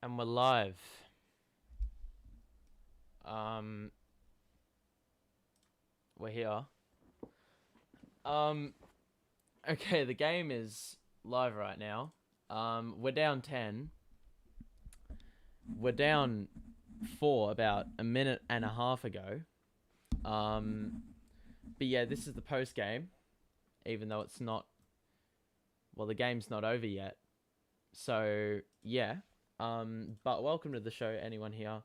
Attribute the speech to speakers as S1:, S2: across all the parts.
S1: And we're live. We're here. Okay, the game is live right now. We're down 10. We're down 4 about a minute and a half ago. But yeah, this is the post game, even though it's not. Well, the game's not over yet. So yeah. But welcome to the show, anyone here.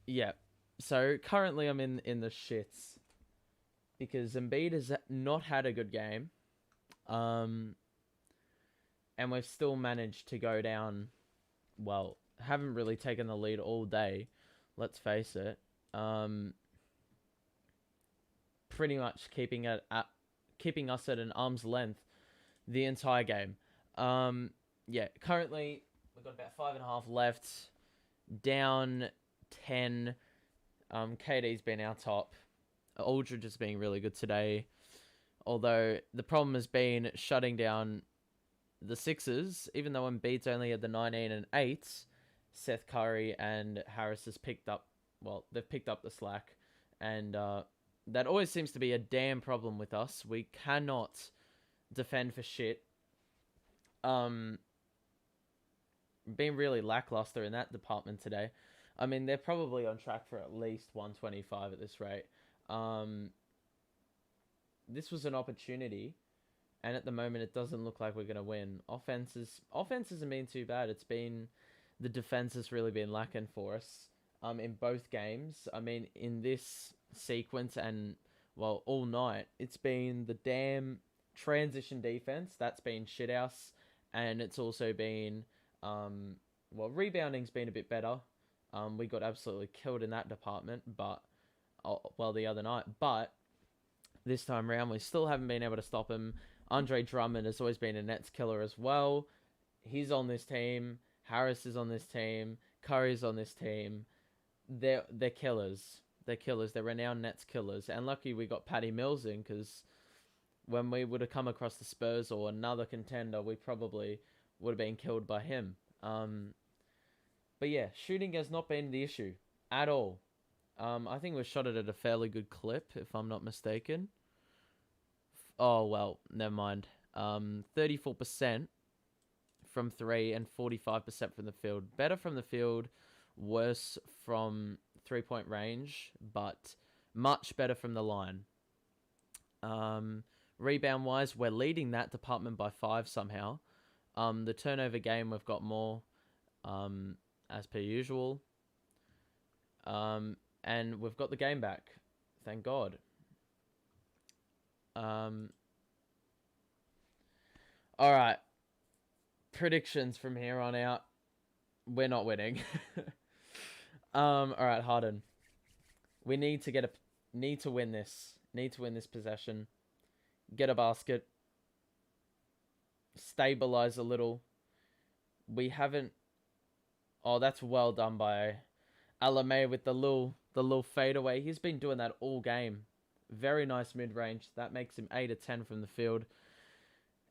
S1: Yeah. So currently I'm in the shits because Embiid has not had a good game. And we've still managed to go down. Well, haven't really taken the lead all day. Let's face it. Pretty much keeping us at an arm's length the entire game. Yeah. Currently we've got about 5.5 left. Down 10. KD's been our top. Aldridge has been really good today. Although the problem has been shutting down the Sixers, even though Embiid's only at the 19 and 8, Seth Curry and Harris has picked up, they've picked up the slack. And that always seems to be a damn problem with us. We cannot defend for shit. Being really lackluster in that department today. I mean, they're probably on track for at least 125 at this rate. This was an opportunity, and at the moment it doesn't look like we're going to win. Offense hasn't been too bad. It's been the defense has really been lacking for us in both games. I mean, in this sequence and, all night, it's been the damn transition defense. That's been shithouse, and it's also been, rebounding's been a bit better. We got absolutely killed in that department, but the other night. But this time around, we still haven't been able to stop him. Andre Drummond has always been a Nets killer as well. He's on this team. Harris is on this team. Curry's on this team. They're killers. They're killers. They're renowned Nets killers. And lucky we got Patty Mills in, because when we would have come across the Spurs or another contender, we probably would have been killed by him. But yeah, shooting has not been the issue at all. I think we shot it at a fairly good clip, if I'm not mistaken. Oh, well, never mind. 34% from 3 and 45% from the field. Better from the field, worse from 3-point range, but much better from the line. Rebound-wise, we're leading that department by 5 somehow. The turnover game, we've got more, as per usual. And we've got the game back. Thank God. Alright. Predictions from here on out. We're not winning. Alright, Harden. We need to win this. Need to win this possession. Get a basket. Stabilize a little. We haven't... Oh, that's well done by Alame with the little fadeaway. He's been doing that all game. Very nice mid-range. That makes him 8 of 10 from the field.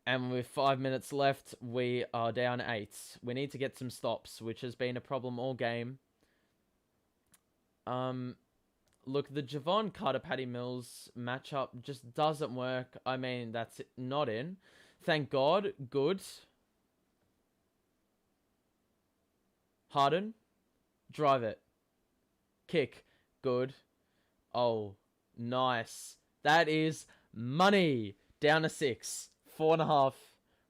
S1: And with 5 minutes left, we are down 8. We need to get some stops, which has been a problem all game. Look, the Javon Carter-Patty Mills matchup just doesn't work. I mean, that's not in. Thank God. Good. Harden. Drive it. Kick. Good. Oh, nice. That is money. Down to 6. 4.5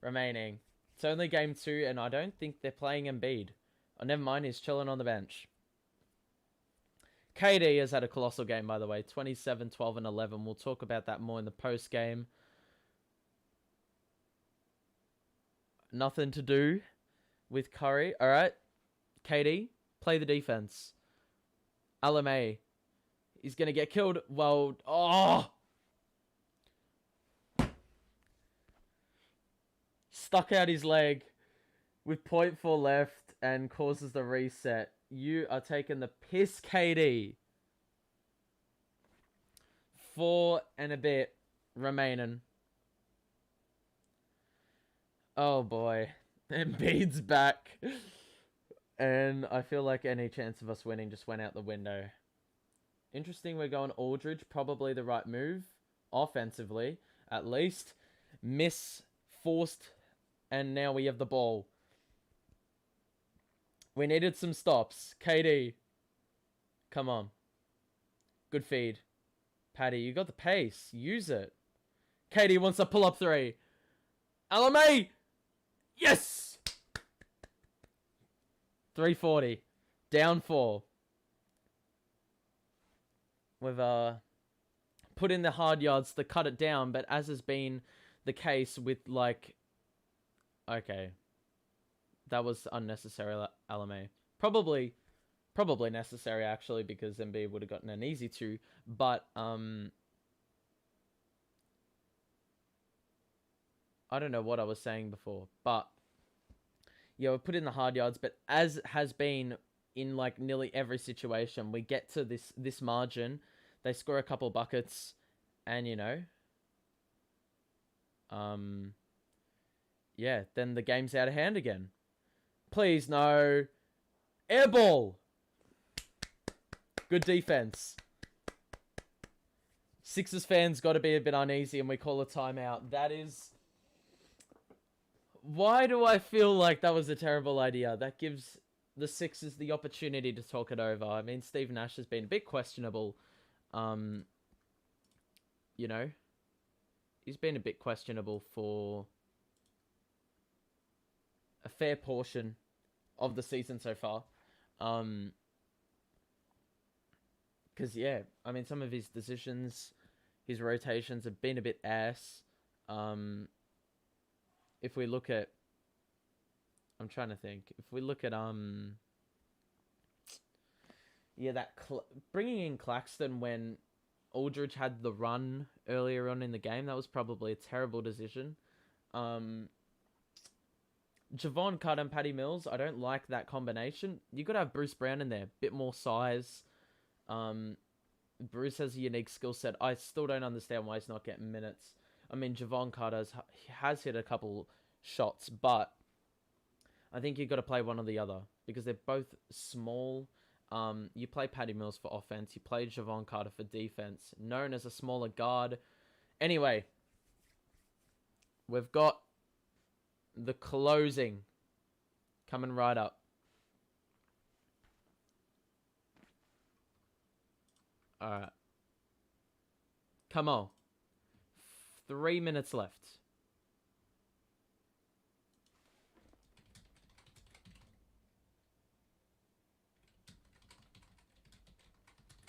S1: remaining. It's only game 2, and I don't think they're playing Embiid. Oh, never mind. He's chilling on the bench. KD has had a colossal game, by the way. 27, 12, and 11. We'll talk about that more in the post-game. Nothing to do with Curry. All right. KD, play the defense. Alame, he's going to get killed. Stuck out his leg with 0.4 left and causes the reset. You are taking the piss, KD. 4 and a bit remaining. Oh boy. Embiid's back. And I feel like any chance of us winning just went out the window. Interesting, we're going Aldridge. Probably the right move. Offensively, at least. Miss, forced, and now we have the ball. We needed some stops. KD. Come on. Good feed. Paddy, you got the pace. Use it. KD wants a pull-up three. LMA! Yes! 340. Down 4. We've put in the hard yards to cut it down, but as has been the case with, like... Okay. That was unnecessary, LMA. Probably necessary, actually, because Embiid would have gotten an easy 2. But, I don't know what I was saying before, but yeah, we put in the hard yards, but as has been in like nearly every situation, we get to this margin, they score a couple buckets, and yeah, then the game's out of hand again. Please no. Air ball. Good defense. Sixers fans got to be a bit uneasy, and we call a timeout. That is... Why do I feel like that was a terrible idea? That gives the Sixers the opportunity to talk it over. I mean, Steve Nash has been a bit questionable. He's been a bit questionable for a fair portion of the season so far. Because, yeah, I mean, some of his decisions, his rotations have been a bit ass. If we look at... I'm trying to think. If we look at, yeah, bringing in Claxton when Aldridge had the run earlier on in the game, that was probably a terrible decision. Javon Carter and Patty Mills, I don't like that combination. You got to have Bruce Brown in there. Bit more size. Bruce has a unique skill set. I still don't understand why he's not getting minutes. I mean, Javon Carter has hit a couple shots, but I think you've got to play one or the other because they're both small. You play Patty Mills for offense. You play Javon Carter for defense, known as a smaller guard. Anyway, we've got the closing coming right up. All right. Come on. 3 minutes left.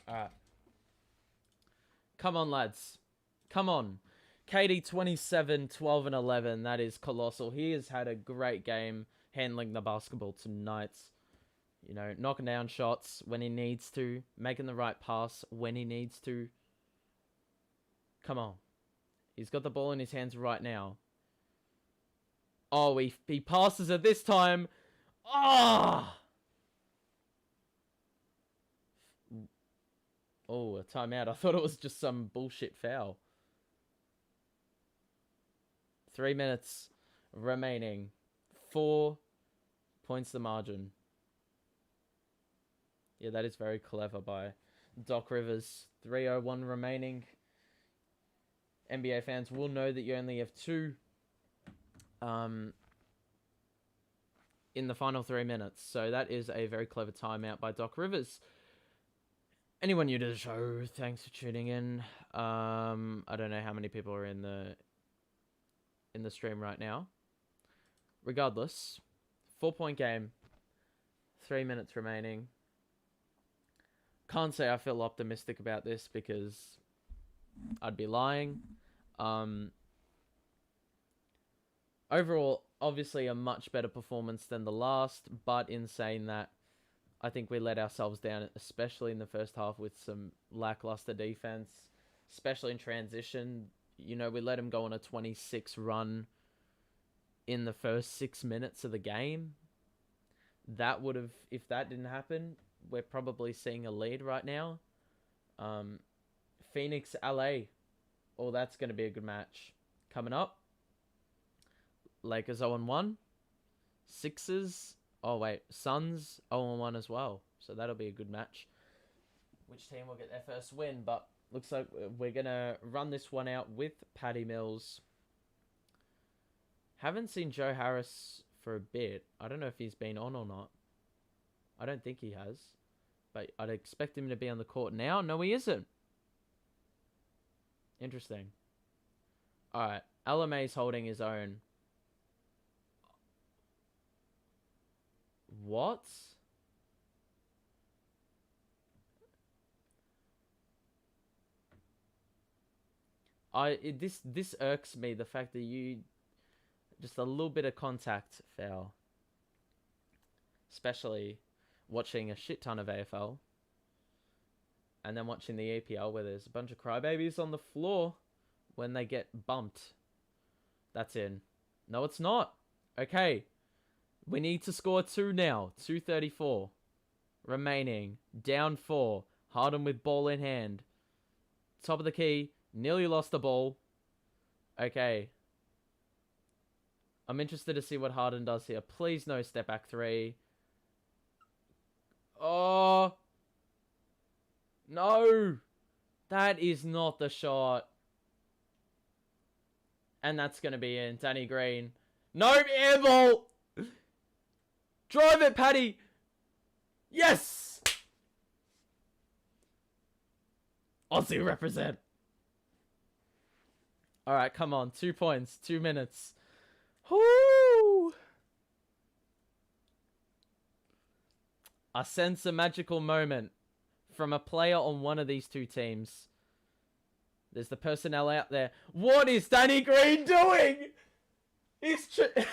S1: Alright. Come on, lads. Come on. KD 27, 12, and 11. That is colossal. He has had a great game handling the basketball tonight. Knocking down shots when he needs to. Making the right pass when he needs to. Come on. He's got the ball in his hands right now. Oh, he passes it this time. Ah! Oh, a timeout. I thought it was just some bullshit foul. 3 minutes remaining. 4 points the margin. Yeah, that is very clever by Doc Rivers. 3:01 remaining. NBA fans will know that you only have 2 in the final 3 minutes. So that is a very clever timeout by Doc Rivers. Anyone new to the show, thanks for tuning in. I don't know how many people are in the stream right now. Regardless, 4-point game, 3 minutes remaining. Can't say I feel optimistic about this because I'd be lying. Overall, obviously a much better performance than the last, but in saying that, I think we let ourselves down, especially in the first half with some lackluster defense, especially in transition. We let him go on a 26 run in the first 6 minutes of the game. That would have, if that didn't happen, we're probably seeing a lead right now. Phoenix, LA. Oh, that's going to be a good match. Coming up. Lakers 0-1. Sixers. Oh, wait. Suns 0-1 as well. So that'll be a good match. Which team will get their first win? But looks like we're going to run this one out with Patty Mills. Haven't seen Joe Harris for a bit. I don't know if he's been on or not. I don't think he has. But I'd expect him to be on the court now. No, he isn't. Interesting. Alright. LMA's holding his own. What? This irks me, the fact that you just a little bit of contact foul. Especially watching a shit ton of AFL. And then watching the EPL where there's a bunch of crybabies on the floor when they get bumped. That's in. No, it's not. Okay. We need to score 2 now. 2:34 remaining. Down 4. Harden with ball in hand. Top of the key. Nearly lost the ball. Okay. I'm interested to see what Harden does here. Please no step back 3. Oh. No. That is not the shot. And that's going to be in. Danny Green. No, air ball. Drive it, Paddy. Yes. Aussie represent. All right, come on. 2 points. 2 minutes. Whoo! I sense a magical moment from a player on one of these two teams. There's the personnel out there. What is Danny Green doing? He's chucking.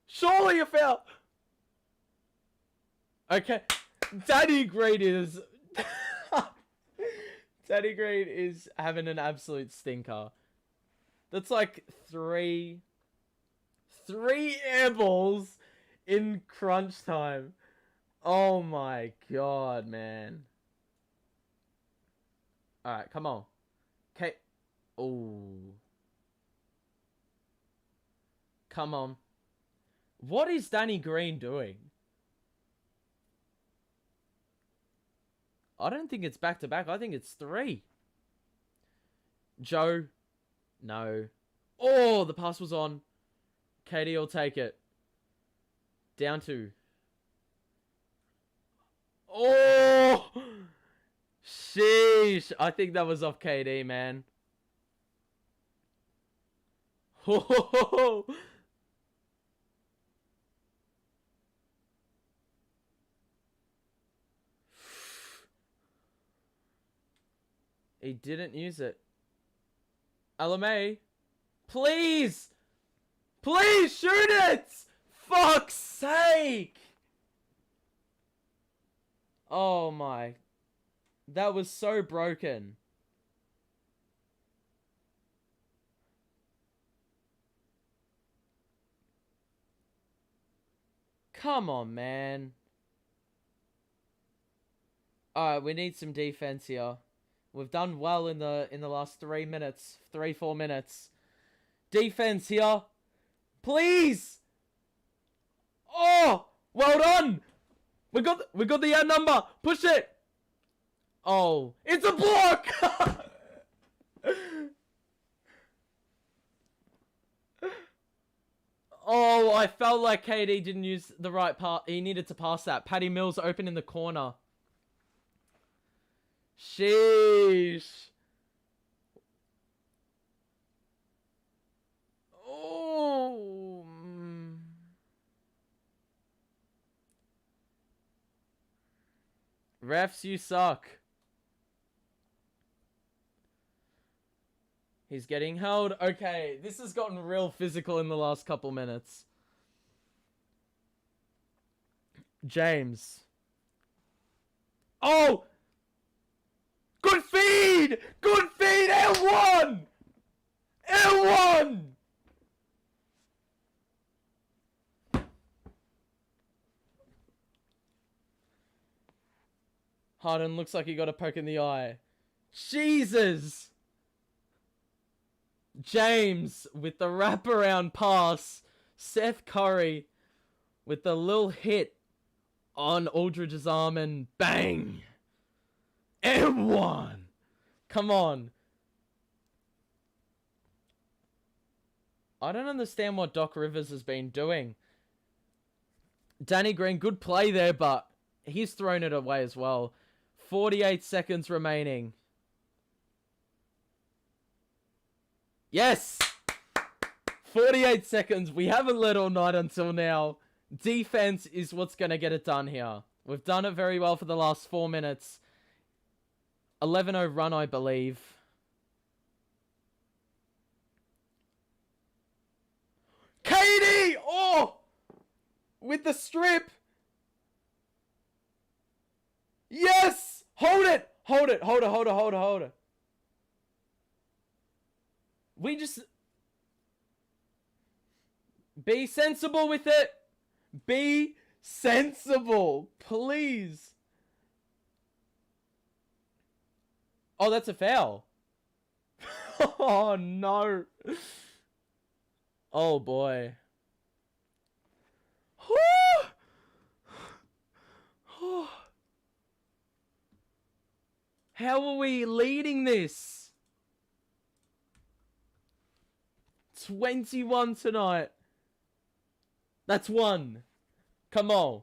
S1: Surely a foul. Okay. Danny Green is... Danny Green is having an absolute stinker. That's like three air balls in crunch time. Oh my god, man. Alright, come on. Okay. Oh. Come on. What is Danny Green doing? I don't think it's back-to-back. I think it's 3. Joe. No. Oh, the pass was on. KD will take it. Down 2. Oh! Sheesh. I think that was off KD, man. Oh! He didn't use it. LMA. Please! Please shoot it! Fuck's sake! Oh my. That was so broken. Come on, man. Alright, we need some defense here. We've done well in the last 3 minutes. 3-4 minutes. Defense here. Please! Oh! Well done! We got the end number! Push it! Oh. It's a block! Oh, I felt like KD didn't use the right part. He needed to pass that. Patty Mills open in the corner. Sheesh. Oh. Refs, you suck. He's getting held. Okay, this has gotten real physical in the last couple minutes. James. Oh! Good feed! Good feed! L1! L1! Harden looks like he got a poke in the eye. Jesus! James with the wraparound pass. Seth Curry with the little hit on Aldridge's arm and bang! And one! Come on. I don't understand what Doc Rivers has been doing. Danny Green, good play there, but he's thrown it away as well. 48 seconds remaining. Yes! 48 seconds. We haven't led all night until now. Defense is what's going to get it done here. We've done it very well for the last 4 minutes. 11-0 run, I believe. Katie! Oh! With the strip. Yes! Hold it! Hold it! Hold it! Hold it! Hold it! Hold it! We just... Be sensible with it. Be sensible. Please. Oh, that's a foul. Oh, no. Oh, boy. How are we leading this? 21 tonight. That's one. Come on.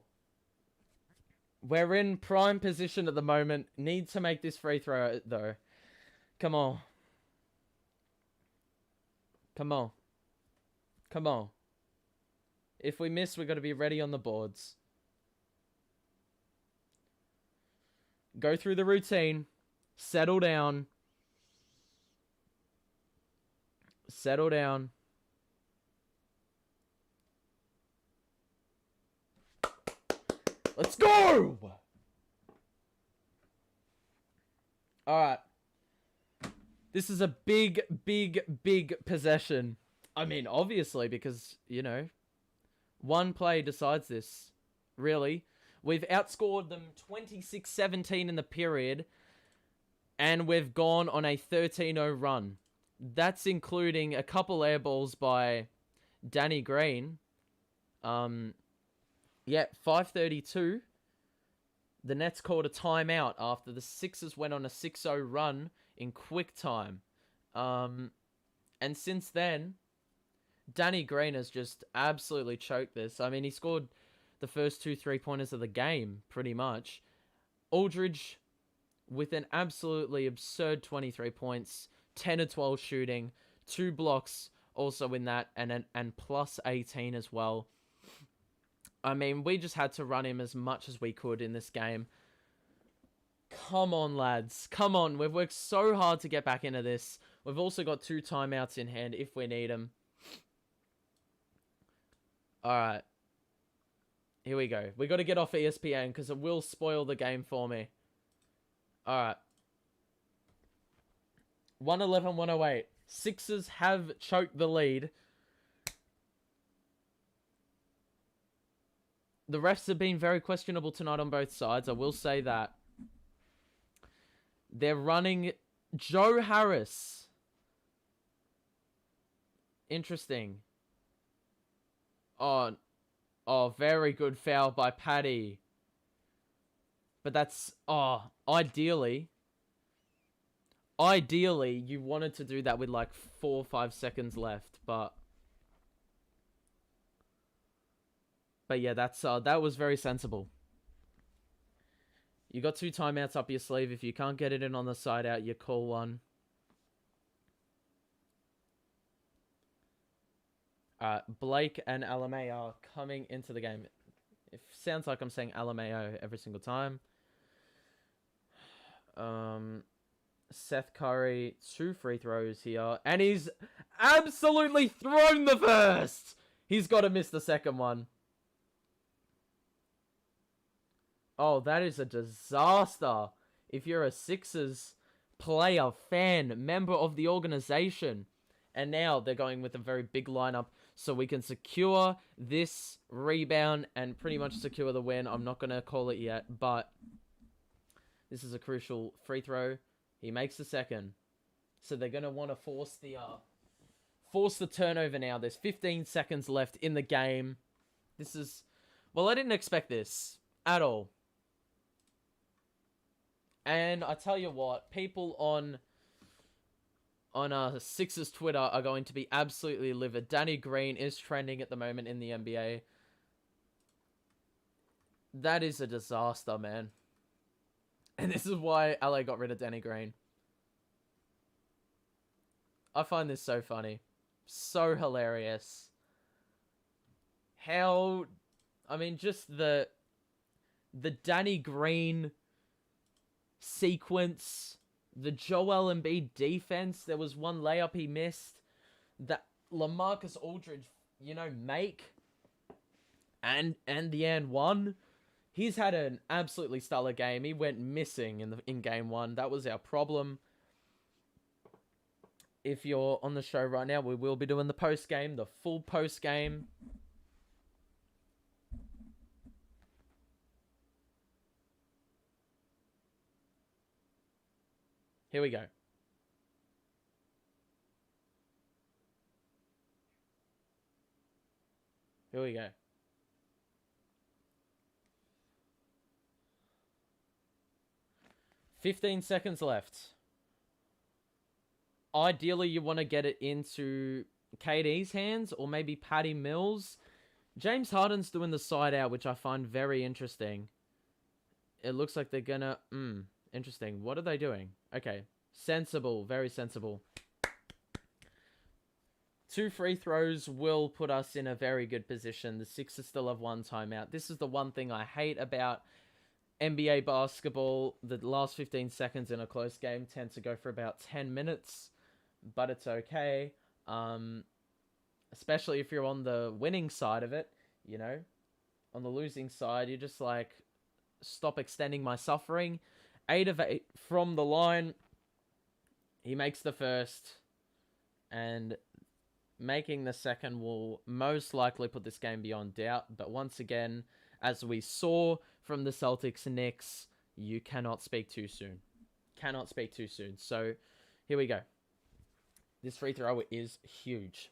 S1: We're in prime position at the moment. Need to make this free throw, though. Come on. Come on. Come on. If we miss, we've got to be ready on the boards. Go through the routine. Settle down. Settle down. Let's go! Alright. This is a big, big, big possession. I mean, obviously, because, you know, one play decides this. Really. We've outscored them 26-17 in the period. And we've gone on a 13-0 run. That's including a couple air balls by Danny Green. Yeah, 5:32. The Nets called a timeout after the Sixers went on a 6-0 run in quick time. And since then, Danny Green has just absolutely choked this. I mean, he scored the first 2 3-pointers of the game, pretty much. Aldridge with an absolutely absurd 23 points, 10 of 12 shooting, 2 blocks also in that, and plus 18 as well. I mean, we just had to run him as much as we could in this game. Come on, lads. Come on. We've worked so hard to get back into this. We've also got 2 timeouts in hand if we need them. Alright. Here we go. We got to get off ESPN because it will spoil the game for me. Alright. 111-108. Sixers have choked the lead. The refs have been very questionable tonight on both sides. I will say that. They're running Joe Harris. Interesting. Oh, very good foul by Patty. But that's, ideally, you wanted to do that with like 4 or 5 seconds left, but yeah, that was very sensible. You got 2 timeouts up your sleeve. If you can't get it in on the side out, you call one. Blake and Alameo are coming into the game. It sounds like I'm saying Alameo every single time. Seth Curry, 2 free throws here. And he's absolutely thrown the first! He's got to miss the second one. Oh, that is a disaster. If you're a Sixers player, fan, member of the organization. And now they're going with a very big lineup so we can secure this rebound and pretty much secure the win. I'm not going to call it yet, but this is a crucial free throw. He makes the second. So they're going to want to force the force the turnover now. There's 15 seconds left in the game. This is... Well, I didn't expect this at all. And I tell you what, people on Sixers Twitter are going to be absolutely livid. Danny Green is trending at the moment in the NBA. That is a disaster, man. And this is why LA got rid of Danny Green. I find this so funny. So hilarious. How... I mean, just the Danny Green sequence, the Joel Embiid defense. There was one layup he missed that LaMarcus Aldridge, make. And the and one. He's had an absolutely stellar game. He went missing in game one. That was our problem. If you're on the show right now, we will be doing the post game, the full post game. Here we go. Here we go. $15 seconds left. Ideally, you want to get it into KD's hands or maybe Patty Mills. James Harden's doing the side out, which I find very interesting. It looks like they're gonna... Interesting. What are they doing? Okay. Sensible. Very sensible. 2 free throws will put us in a very good position. The Sixers still have 1 timeout. This is the one thing I hate about NBA basketball. The last 15 seconds in a close game tend to go for about 10 minutes. But it's okay. Especially if you're on the winning side of it, On the losing side, you're just like, stop extending my suffering. 8 of 8 from the line. He makes the first. And making the second will most likely put this game beyond doubt. But once again, as we saw from the Celtics-Knicks, you cannot speak too soon. Cannot speak too soon. So, here we go. This free throw is huge.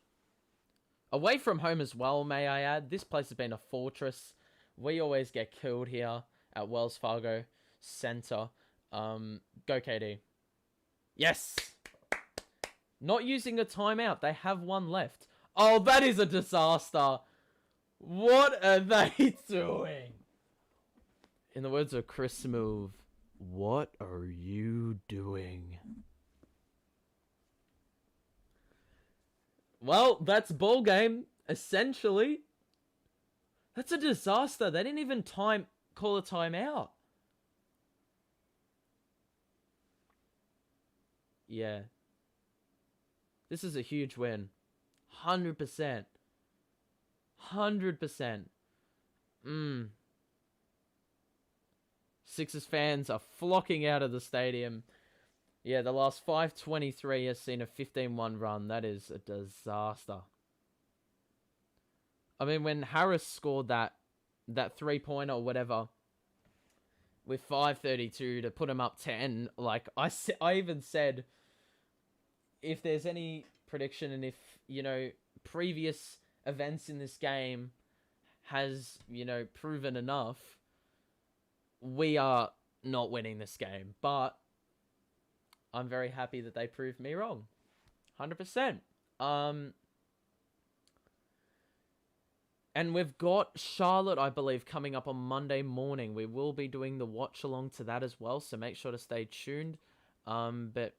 S1: Away from home as well, may I add. This place has been a fortress. We always get killed here at Wells Fargo Center. Go KD. Yes! Not using a timeout. They have 1 left. Oh, that is a disaster. What are they doing? In the words of Chris Smoove, what are you doing? Well, that's ball game, essentially. That's a disaster. They didn't even call a timeout. Yeah. This is a huge win. 100%. 100%. Sixers fans are flocking out of the stadium. Yeah, the last 5:23 has seen a 15-1 run. That is a disaster. I mean, when Harris scored that 3-pointer or whatever with 5:32 to put him up 10, like I even said, if there's any prediction and if, previous events in this game has, proven enough, we are not winning this game. But I'm very happy that they proved me wrong. 100%. And we've got Charlotte, I believe, coming up on Monday morning. We will be doing the watch along to that as well, so make sure to stay tuned. But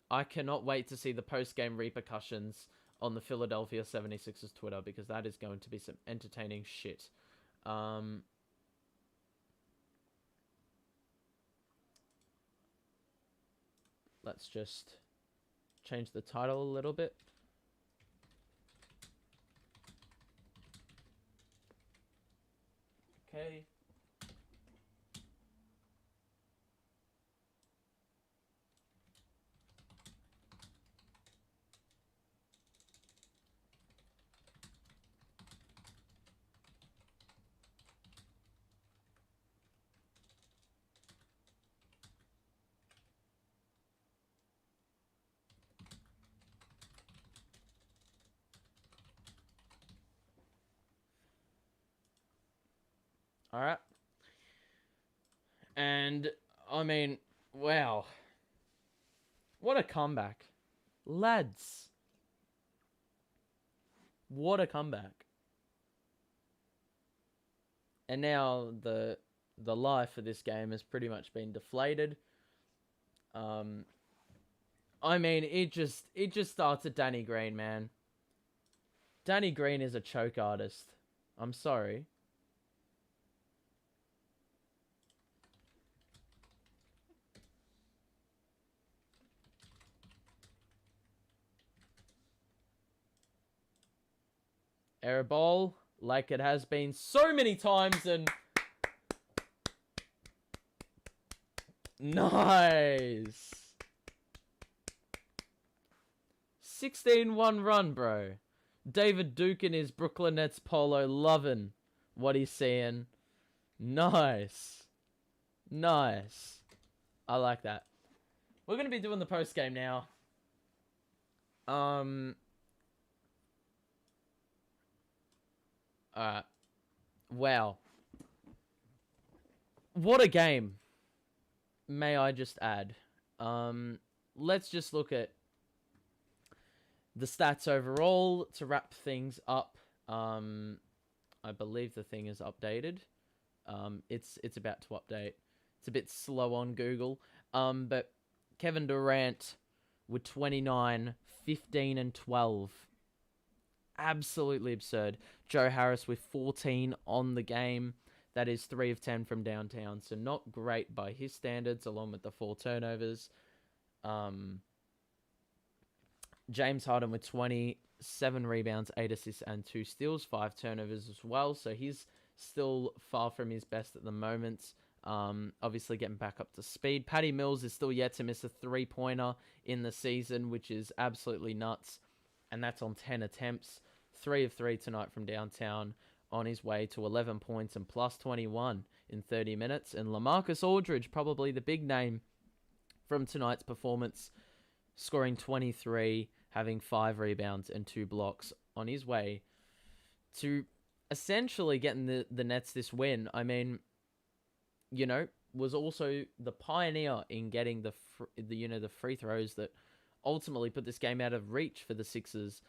S1: I cannot wait to see the post-game repercussions on the Philadelphia 76ers Twitter, because that is going to be some entertaining shit. Let's just change the title a little bit. Okay. All right. And I mean, wow, what a comeback, lads! What a comeback! And now the life of this game has pretty much been deflated. Um, I mean, it just starts at Danny Green, man. Danny Green is a choke artist. I'm sorry. Air ball, like it has been so many times, and nice. 16-1 run, bro. David Duke in his Brooklyn Nets polo, loving what he's seeing. Nice. Nice. I like that. We're going to be doing the post game now. Alright. Wow. What a game. May I just add. Let's just look at the stats overall to wrap things up. I believe the thing is updated. It's about to update. It's a bit slow on Google. But Kevin Durant with 29, 15, and 12. Absolutely absurd. Joe Harris with 14 on the game. That is 3 of 10 from downtown. So not great by his standards, along with the 4 turnovers. James Harden with 20, 7 rebounds, 8 assists, and 2 steals, 5 turnovers as well. So he's still far from his best at the moment. Obviously getting back up to speed. Patty Mills is still yet to miss a 3-pointer in the season, which is absolutely nuts. And that's on 10 attempts. 3 of 3 tonight from downtown, on his way to 11 points and plus 21 in 30 minutes. And LaMarcus Aldridge, probably the big name from tonight's performance, scoring 23, having 5 rebounds and 2 blocks, on his way to essentially getting the Nets this win. I mean, you know, was also the pioneer in getting the free throws that ultimately put this game out of reach for the Sixers.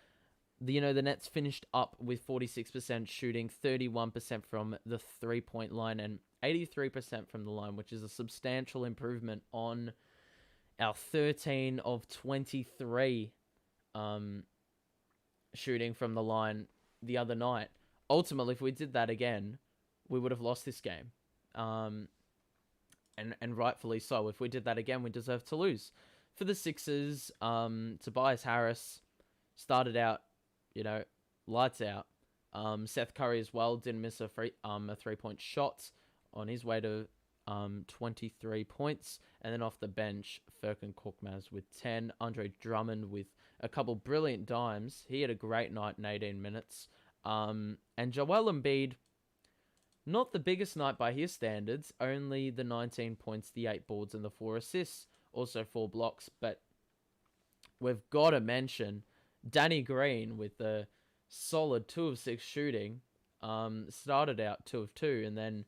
S1: The Nets finished up with 46% shooting, 31% from the 3-point line, and 83% from the line, which is a substantial improvement on our 13 of 23 shooting from the line the other night. Ultimately, if we did that again, we would have lost this game. And rightfully so. If we did that again, we deserve to lose. For the Sixers, Tobias Harris started out, lights out. Seth Curry as well didn't miss a 3-point shot, on his way to 23 points. And then off the bench, Furkan Korkmaz with 10. Andre Drummond with a couple brilliant dimes. He had a great night in 18 minutes. And Joel Embiid, not the biggest night by his standards, only the 19 points, the 8 boards, and the 4 assists. Also 4 blocks. But we've got to mention Danny Green with the solid 2 of 6 shooting. Started out 2 of 2 and then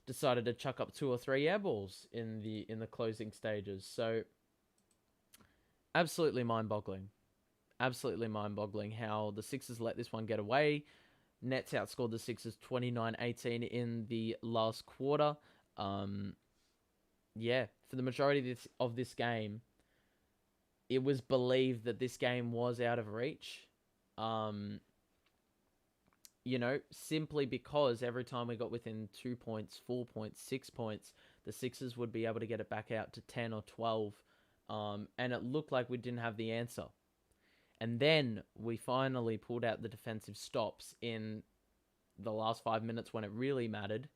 S1: decided to chuck up 2 or 3 air balls in the closing stages. So absolutely mind-boggling. Absolutely mind-boggling how the Sixers let this one get away. Nets outscored the Sixers 29-18 in the last quarter. For the majority of this game, it was believed that this game was out of reach. Simply because every time we got within 2 points, 4 points, 6 points, the Sixers would be able to get it back out to 10 or 12. And it looked like we didn't have the answer. And then we finally pulled out the defensive stops in the last 5 minutes when it really mattered.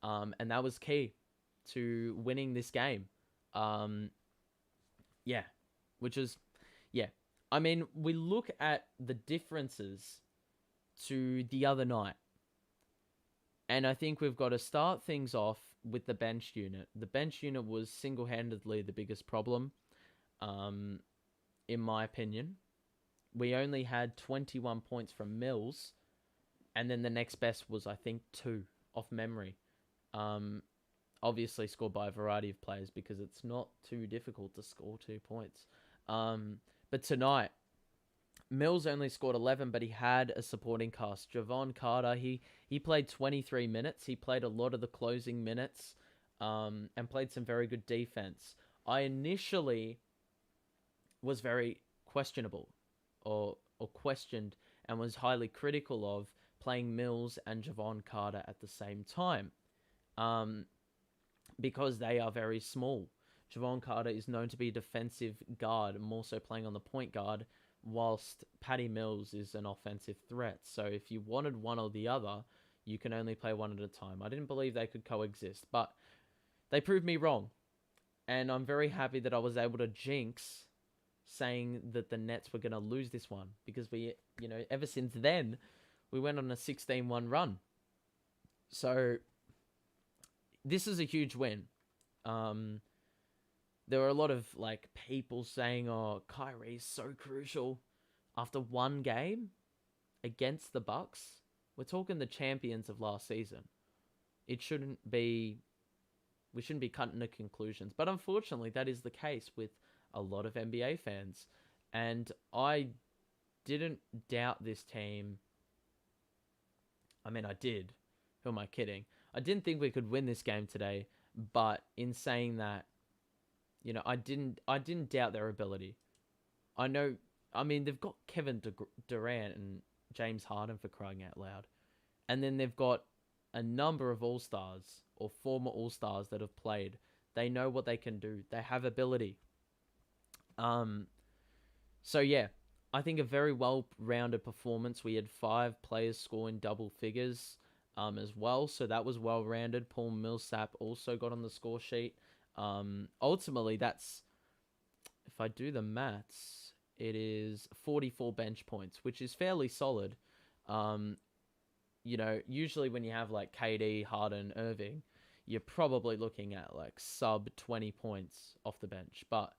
S1: And that was key to winning this game. I mean, we look at the differences to the other night. And I think we've got to start things off with the bench unit. The bench unit was single-handedly the biggest problem, in my opinion. We only had 21 points from Mills, and then the next best was, I think, 2 off memory. Obviously scored by a variety of players because it's not too difficult to score 2 points. But tonight, Mills only scored 11, but he had a supporting cast. Javon Carter, he played 23 minutes. He played a lot of the closing minutes, and played some very good defense. I initially was very questionable, or questioned, and was highly critical of playing Mills and Javon Carter at the same time, because they are very small. Javon Carter is known to be a defensive guard, more so playing on the point guard, whilst Patty Mills is an offensive threat. So if you wanted one or the other, you can only play one at a time. I didn't believe they could coexist, but they proved me wrong. And I'm very happy that I was able to jinx saying that the Nets were going to lose this one, because ever since then, we went on a 16-1 run. So this is a huge win. There were a lot of people saying, "Oh, Kyrie's so crucial." After one game against the Bucks, we're talking the champions of last season. We shouldn't be cutting to conclusions, but unfortunately, that is the case with a lot of NBA fans. And I didn't doubt this team. I mean, I did. Who am I kidding? I didn't think we could win this game today, but in saying that, I didn't doubt their ability. They've got Kevin Durant and James Harden, for crying out loud. And then they've got a number of All-Stars or former All-Stars that have played. They know what they can do. They have ability. So yeah, I think a very well-rounded performance. We had 5 players scoring double figures as well, so that was well-rounded. Paul Millsap also got on the score sheet. Ultimately, that's, if I do the maths, it is 44 bench points, which is fairly solid. Usually when you have KD, Harden, Irving, you're probably looking at sub 20 points off the bench. But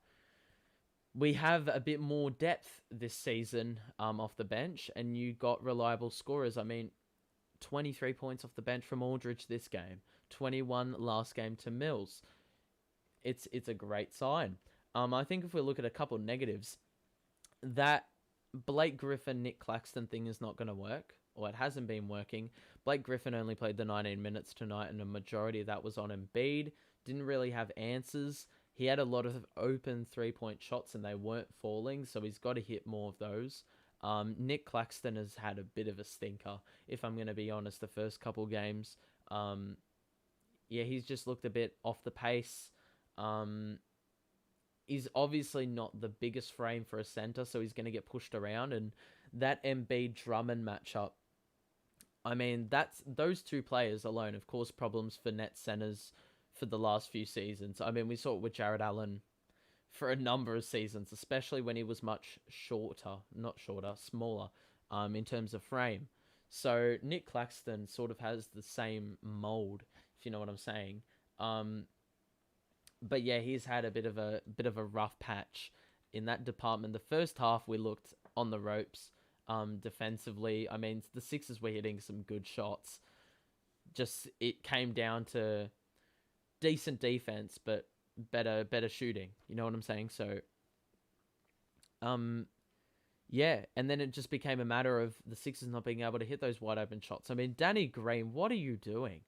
S1: we have a bit more depth this season off the bench, and you got reliable scorers. 23 points off the bench from Aldridge this game, 21 last game to Mills. It's a great sign. I think if we look at a couple negatives, that Blake Griffin, Nick Claxton thing is not going to work, or it hasn't been working. Blake Griffin only played the 19 minutes tonight, and a majority of that was on Embiid. Didn't really have answers. He had a lot of open three-point shots, and they weren't falling, so he's got to hit more of those. Nick Claxton has had a bit of a stinker, if I'm going to be honest, the first couple games. He's just looked a bit off the pace. He's obviously not the biggest frame for a center, so he's going to get pushed around. And that Embiid-Drummond matchup, those two players alone have caused problems for net centers for the last few seasons. We saw it with Jared Allen for a number of seasons, especially when he was much smaller, in terms of frame. So Nick Claxton sort of has the same mold, if you know what I'm saying. But yeah, he's had a bit of a rough patch in that department. The first half we looked on the ropes defensively. The Sixers were hitting some good shots. Just it came down to decent defense, but better shooting. You know what I'm saying? So, yeah. And then it just became a matter of the Sixers not being able to hit those wide open shots. Danny Green, what are you doing?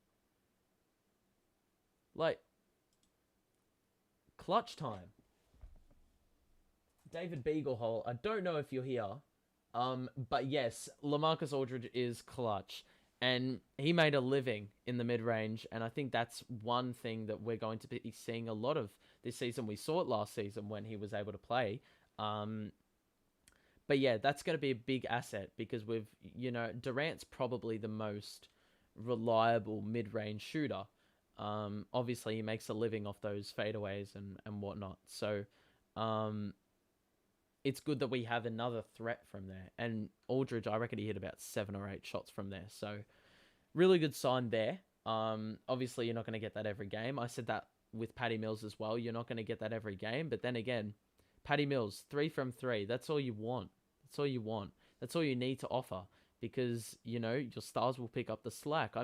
S1: Clutch time. David Beaglehole, I don't know if you're here, but yes, LaMarcus Aldridge is clutch, and he made a living in the mid-range, and I think that's one thing that we're going to be seeing a lot of this season. We saw it last season when he was able to play, but yeah, that's going to be a big asset, because Durant's probably the most reliable mid-range shooter. Obviously he makes a living off those fadeaways and whatnot. So, it's good that we have another threat from there. And Aldridge, I reckon he hit about 7 or 8 shots from there. So, really good sign there. Obviously you're not going to get that every game. I said that with Patty Mills as well. You're not going to get that every game. But then again, Patty Mills, 3 from 3. That's all you want. That's all you want. That's all you need to offer. Because, your stars will pick up the slack.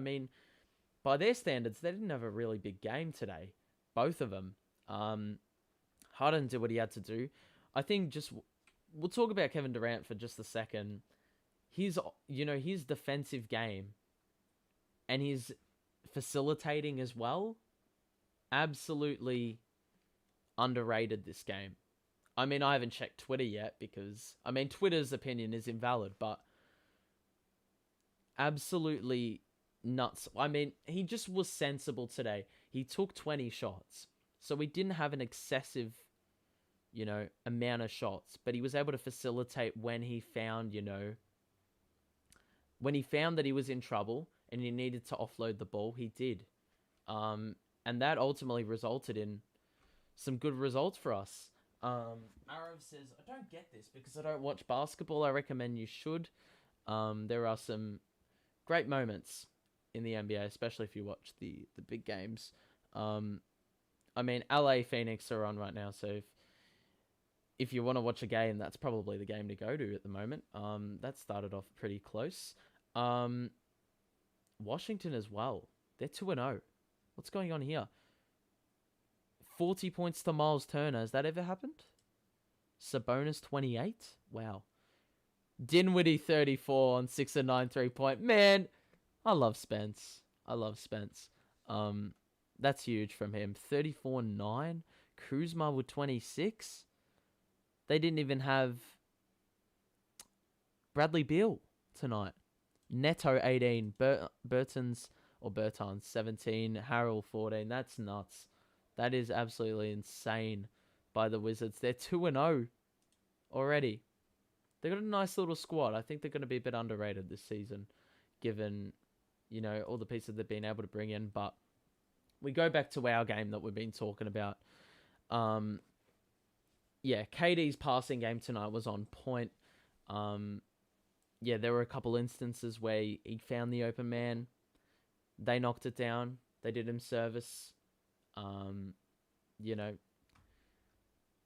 S1: by their standards, they didn't have a really big game today. Both of them. Harden did what he had to do. I think we'll talk about Kevin Durant for just a second. His defensive game and his facilitating as well, absolutely underrated this game. I mean, I haven't checked Twitter yet because, I mean, Twitter's opinion is invalid, but absolutely nuts. I mean, he just was sensible today. He took 20 shots. So he didn't have an excessive, amount of shots, but he was able to facilitate when he found, when he found that he was in trouble and he needed to offload the ball, he did. And that ultimately resulted in some good results for us. Arav says, I don't get this because I don't watch basketball. I recommend you should. There are some great moments in the NBA, especially if you watch the big games. I mean, LA Phoenix are on right now, so if you want to watch a game, that's probably the game to go to at the moment. That started off pretty close. Washington as well. They're 2-0. What's going on here? 40 points to Miles Turner. Has that ever happened? Sabonis 28? Wow. Dinwiddie 34 on 6 and 9 3-point. Man, I love Spence. That's huge from him. 34-9. Kuzma with 26. They didn't even have Bradley Beal tonight. Neto 18. Bertans 17. Harrell 14. That's nuts. That is absolutely insane by the Wizards. They're 2-0 already. They've got a nice little squad. I think they're going to be a bit underrated this season, given, all the pieces they've been able to bring in. But we go back to our game that we've been talking about. KD's passing game tonight was on point. There were a couple instances where he found the open man. They knocked it down. They did him service.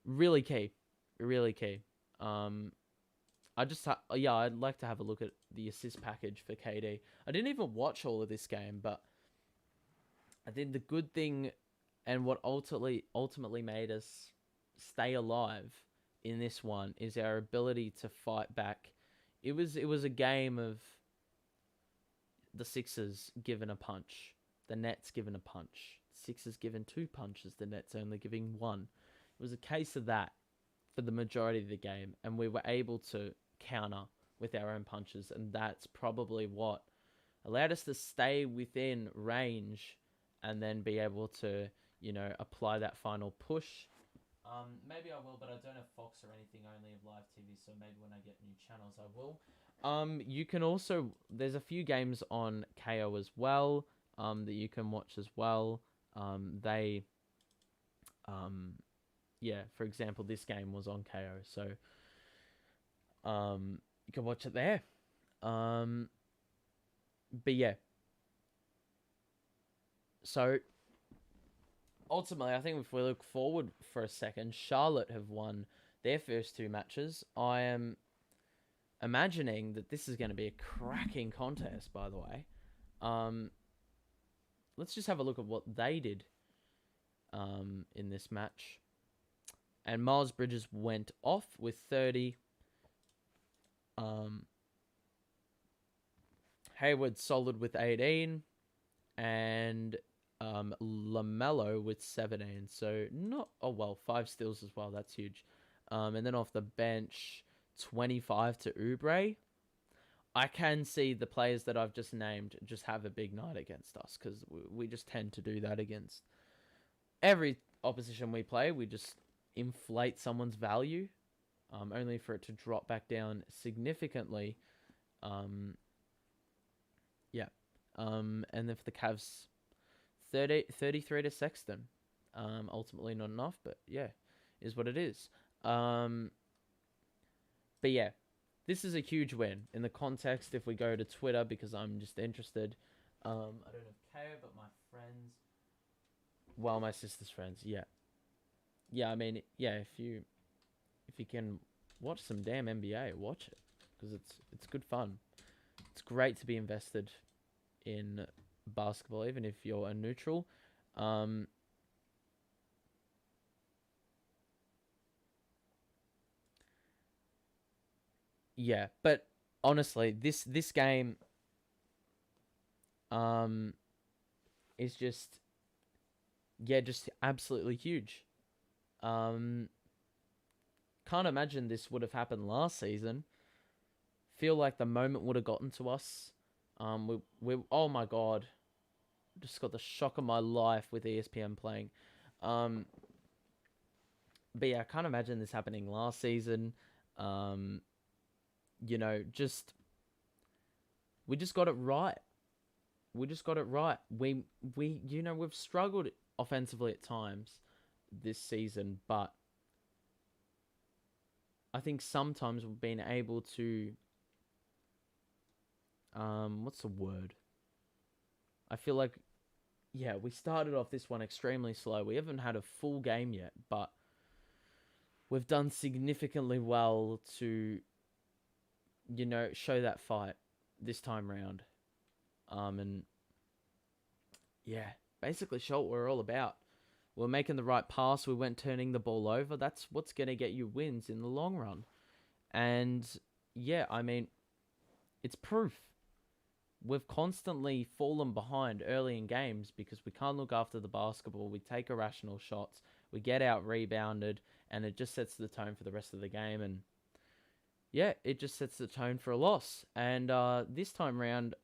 S1: Really key. I'd like to have a look at the assist package for KD. I didn't even watch all of this game, but I think the good thing and what ultimately made us stay alive in this one is our ability to fight back. It was a game of the Sixers given a punch, the Nets given a punch, Sixers given 2 punches, the Nets only giving 1. It was a case of that for the majority of the game, and we were able to counter with our own punches, and that's probably what allowed us to stay within range and then be able to, apply that final push. Maybe I will, but I don't have Fox or anything, only have live TV, so maybe when I get new channels I will. You can also, there's a few games on KO as well, that you can watch as well. For example, this game was on KO, so you can watch it there. So ultimately, I think if we look forward for a second, Charlotte have won their first 2 matches. I am imagining that this is going to be a cracking contest, by the way. Let's just have a look at what they did in this match. And Miles Bridges went off with 30. Hayward solid with 18. And LaMelo with 17. So, 5 steals as well. That's huge. And then off the bench, 25 to Oubre. I can see the players that I've just named just have a big night against us, because we just tend to do that against every opposition we play. We just inflate someone's value, only for it to drop back down significantly. And then for the Cavs, 33 to Sexton. Ultimately not enough, but is what it is. This is a huge win in the context. If we go to Twitter, because I'm just interested. I don't have KO, but my friends. Well, my sister's friends. I mean, if you can watch some damn NBA, watch it, because it's good fun. It's great to be invested in basketball, even if you're a neutral. Yeah, but honestly, this game um is just, yeah, just absolutely huge. Um, can't imagine this would have happened last season. Feel like the moment would have gotten to us. We oh my god, just got the shock of my life with ESPN playing. Um, but yeah, I can't imagine this happening last season. Um, just we just got it right. We just got it right. We've struggled offensively at times this season, but I think sometimes we've been able to what's the word? I feel like, yeah, we started off this one extremely slow. We haven't had a full game yet, but we've done significantly well to, show that fight this time round. And yeah, basically show what we're all about. We're making the right pass. We weren't turning the ball over. That's what's going to get you wins in the long run. And yeah, I mean, it's proof. We've constantly fallen behind early in games because we can't look after the basketball. We take irrational shots. We get out rebounded, and it just sets the tone for the rest of the game. And yeah, it just sets the tone for a loss. And this time round,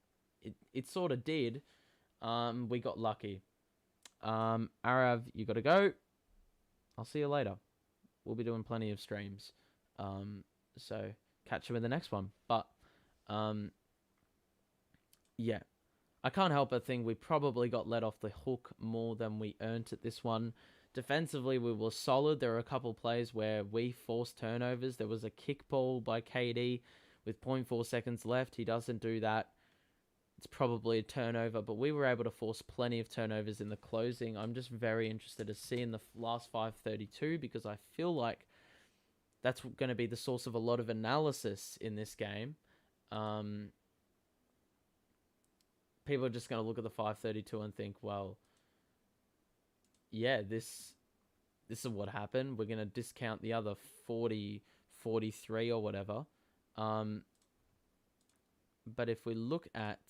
S1: it sort of did. We got lucky. Arav, you got to go. I'll see you later. We'll be doing plenty of streams. So catch you in the next one. But yeah, I can't help but think we probably got let off the hook more than we earned at this one. Defensively, we were solid. There were a couple plays where we forced turnovers. There was a kick ball by KD with 0.4 seconds left. He doesn't do that. It's probably a turnover, but we were able to force plenty of turnovers in the closing. I'm just very interested to see in the last 5:32 because I feel like that's going to be the source of a lot of analysis in this game. People are just going to look at the 5:32 and think, well, yeah, this is what happened. We're going to discount the other 43 or whatever. But if we look at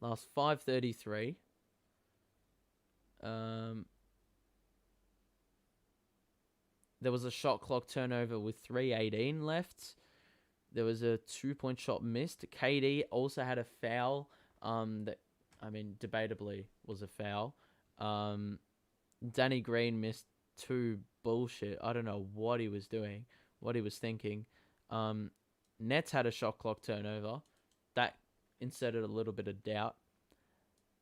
S1: last 5:33, there was a shot clock turnover with 3:18 left. There was a 2-point shot missed. KD also had a foul. That, I mean, debatably was a foul. Danny Green missed 2 bullshit. I don't know what he was doing, what he was thinking. Nets had a shot clock turnover. That inserted a little bit of doubt.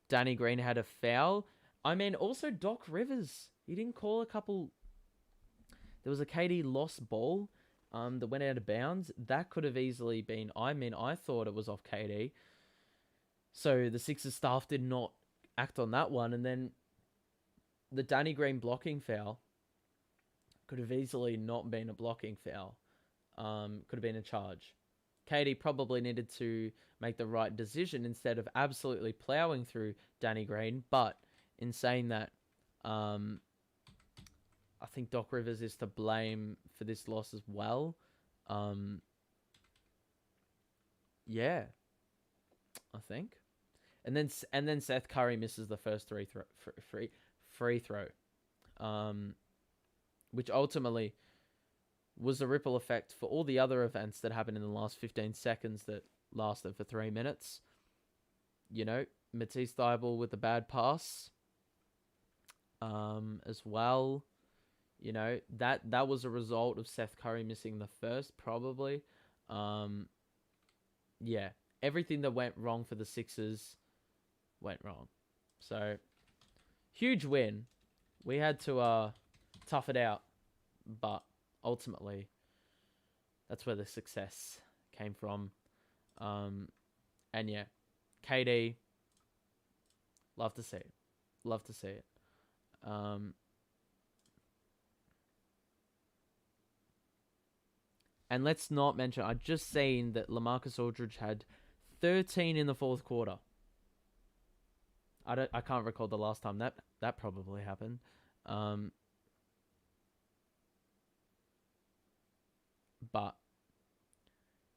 S1: Danny Green had a foul. I mean, also Doc Rivers. He didn't call a couple. There was a KD lost ball that went out of bounds. That could have easily been. I thought it was off KD. So the Sixers staff did not act on that one. And then the Danny Green blocking foul could have easily not been a blocking foul. Could have been a charge. KD probably needed to make the right decision instead of absolutely plowing through Danny Green. But in saying that, I think Doc Rivers is to blame for this loss as well. Yeah, I think. And then Seth Curry misses the first free throw, which ultimately was a ripple effect for all the other events that happened in the last 15 seconds that lasted for 3 minutes. Matisse Thybulle with the bad pass, as well. That was a result of Seth Curry missing the first, probably. Yeah, everything that went wrong for the Sixers went wrong. So, huge win. We had to tough it out, but ultimately, that's where the success came from. And yeah, KD, love to see it. Love to see it. And let's not mention, I just seen that LaMarcus Aldridge had 13 in the fourth quarter. I can't recall the last time that probably happened. But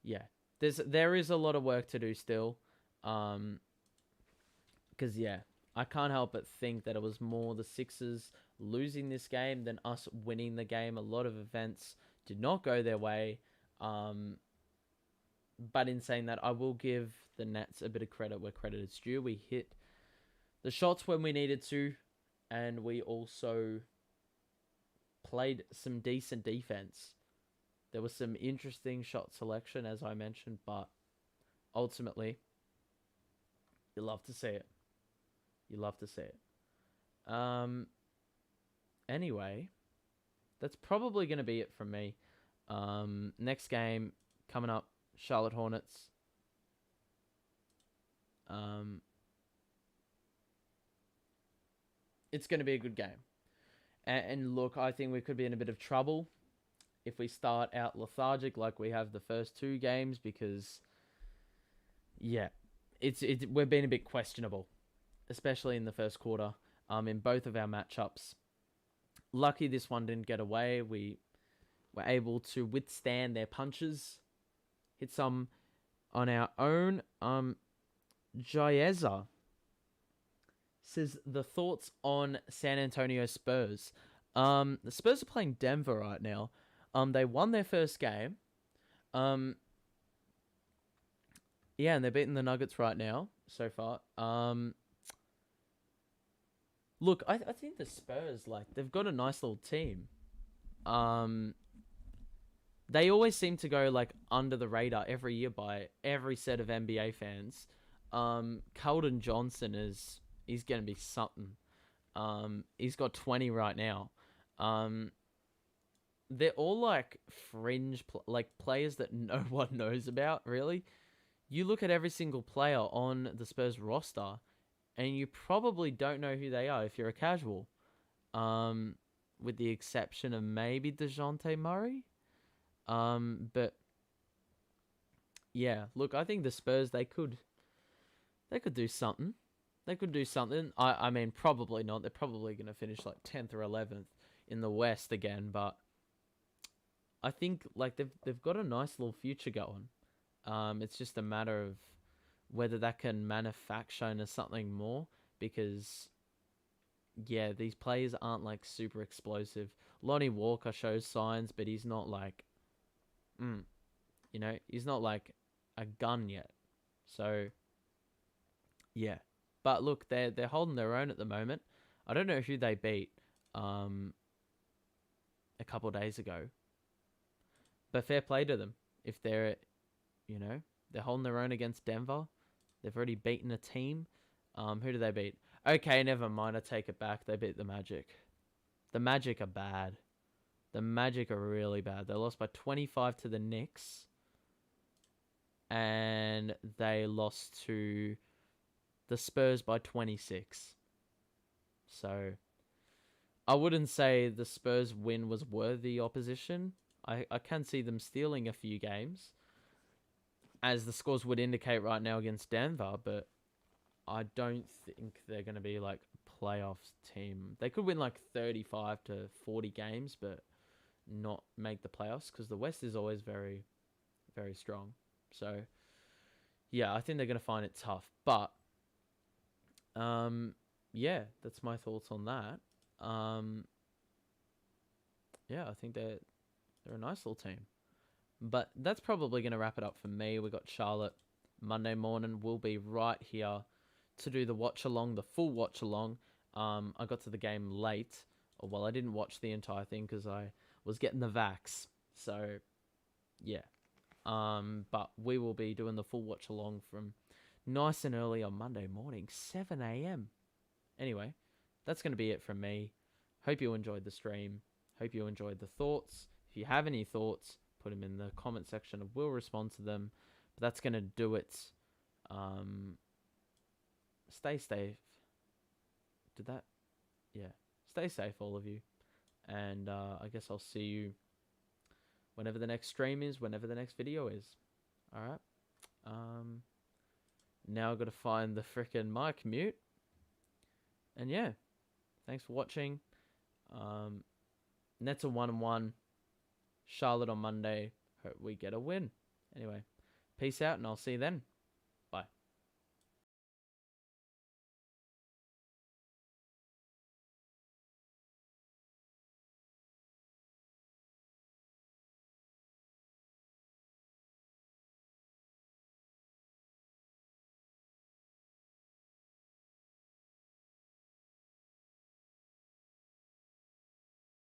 S1: yeah, there is a lot of work to do still. Because yeah, I can't help but think that it was more the Sixers losing this game than us winning the game. A lot of events did not go their way. But in saying that, I will give the Nets a bit of credit where credit is due. We hit the shots when we needed to, and we also played some decent defense. There was some interesting shot selection, as I mentioned, but ultimately, you love to see it. You love to see it. Anyway, that's probably going to be it from me. Next game coming up, Charlotte Hornets. It's going to be a good game. And look, I think we could be in a bit of trouble if we start out lethargic like we have the first two games, because yeah, we're being a bit questionable, especially in the first quarter. In both of our matchups. Lucky this one didn't get away. We were able to withstand their punches, hit some on our own. Jaeza says the thoughts on San Antonio Spurs. The Spurs are playing Denver right now. They won their first game. Yeah, and they're beating the Nuggets right now so far. Look, I think the Spurs, like, they've got a nice little team. They always seem to go, like, under the radar every year by every set of NBA fans. Keldon Johnson he's going to be something. He's got 20 right now. They're all, like, fringe, players that no one knows about, really. You look at every single player on the Spurs roster, and you probably don't know who they are if you're a casual. With the exception of maybe DeJounte Murray. But yeah, look, I think the Spurs, they could do something. They could do something. I mean, probably not. They're probably going to finish like 10th or 11th in the West again, but I think like they've got a nice little future going. It's just a matter of whether that can manufacture into something more, because yeah, these players aren't like super explosive. Lonnie Walker shows signs, but he's not like he's not like a gun yet. So yeah. But look, they're holding their own at the moment. I don't know who they beat a couple of days ago. But fair play to them. If they're holding their own against Denver. They've already beaten a team. Who do they beat? Okay, never mind. I take it back. They beat the Magic. The Magic are bad. The Magic are really bad. They lost by 25 to the Knicks. And they lost to the Spurs by 26. So I wouldn't say the Spurs win was worthy opposition. I can see them stealing a few games, as the scores would indicate right now against Denver, but I don't think they're going to be like a playoffs team. They could win like 35 to 40 games, but not make the playoffs, because the West is always very, very strong. So yeah, I think they're going to find it tough. But yeah, that's my thoughts on that. Yeah, I think they're a nice little team. But that's probably going to wrap it up for me. We got Charlotte Monday morning. We'll be right here to do the watch along, the full watch along. I got to the game late. Well, I didn't watch the entire thing because I was getting the vax. So, yeah. But we will be doing the full watch along from nice and early on Monday morning, 7 a.m. Anyway, that's going to be it from me. Hope you enjoyed the stream. Hope you enjoyed the thoughts. If you have any thoughts, put them in the comment section. I will respond to them. But that's going to do it. Stay safe. Did that? Yeah. Stay safe, all of you. And I guess I'll see you whenever the next stream is, whenever the next video is. All right. Now I've got to find the frickin' mic mute. And yeah, thanks for watching. Nets are 1-1. Charlotte on Monday. Hope we get a win. Anyway, peace out, and I'll see you then.